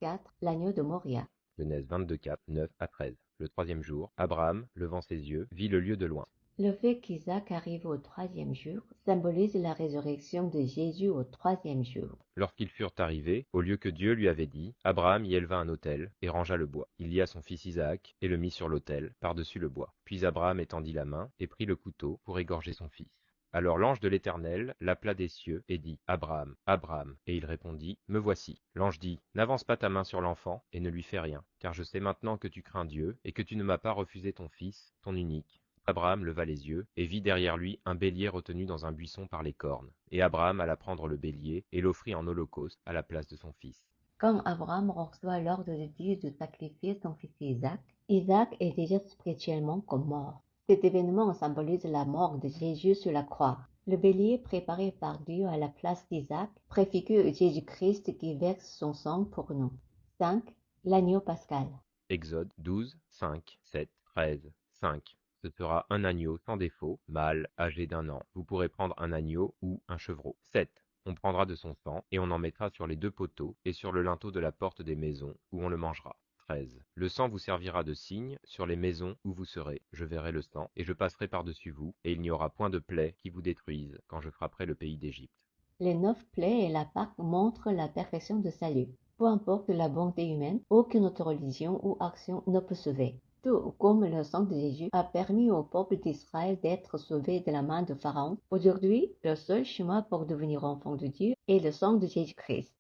4. L'agneau de Moria. Genèse 22:4, 9 à 13. Le troisième jour, Abraham, levant ses yeux, vit le lieu de loin. Le fait qu'Isaac arrive au troisième jour symbolise la résurrection de Jésus au troisième jour. Lorsqu'ils furent arrivés, au lieu que Dieu lui avait dit, Abraham y éleva un autel et rangea le bois. Il lia son fils Isaac et le mit sur l'autel, par-dessus le bois. Puis Abraham étendit la main et prit le couteau pour égorger son fils. Alors l'ange de l'Éternel l'appela des cieux et dit, Abraham, Abraham. Et il répondit, Me voici. L'ange dit, N'avance pas ta main sur l'enfant et ne lui fais rien, car je sais maintenant que tu crains Dieu et que tu ne m'as pas refusé ton fils, ton unique. Abraham leva les yeux et vit derrière lui un bélier retenu dans un buisson par les cornes. Et Abraham alla prendre le bélier et l'offrit en holocauste à la place de son fils. Comme Abraham reçoit l'ordre de Dieu de sacrifier son fils Isaac, Isaac est déjà spirituellement comme mort. Cet événement symbolise la mort de Jésus sur la croix. Le bélier préparé par Dieu à la place d'Isaac préfigure Jésus-Christ qui verse son sang pour nous. 5. L'agneau pascal. Exode 12, 5, 7, 13, 5. Ce sera un agneau sans défaut, mâle, âgé d'1 an. Vous pourrez prendre un agneau ou un chevreau. 7. On prendra de son sang et on en mettra sur les 2 poteaux et sur le linteau de la porte des maisons où on le mangera. 13. Le sang vous servira de signe sur les maisons où vous serez. Je verrai le sang et je passerai par-dessus vous, et il n'y aura point de plaie qui vous détruise quand je frapperai le pays d'Égypte. Les 9 plaies et la Pâque montrent la perfection de salut. Peu importe la bonté humaine, aucune autre religion ou action ne peut sauver. Tout comme le sang de Jésus a permis au peuple d'Israël d'être sauvé de la main de Pharaon, aujourd'hui, le seul chemin pour devenir enfant de Dieu est le sang de Jésus-Christ.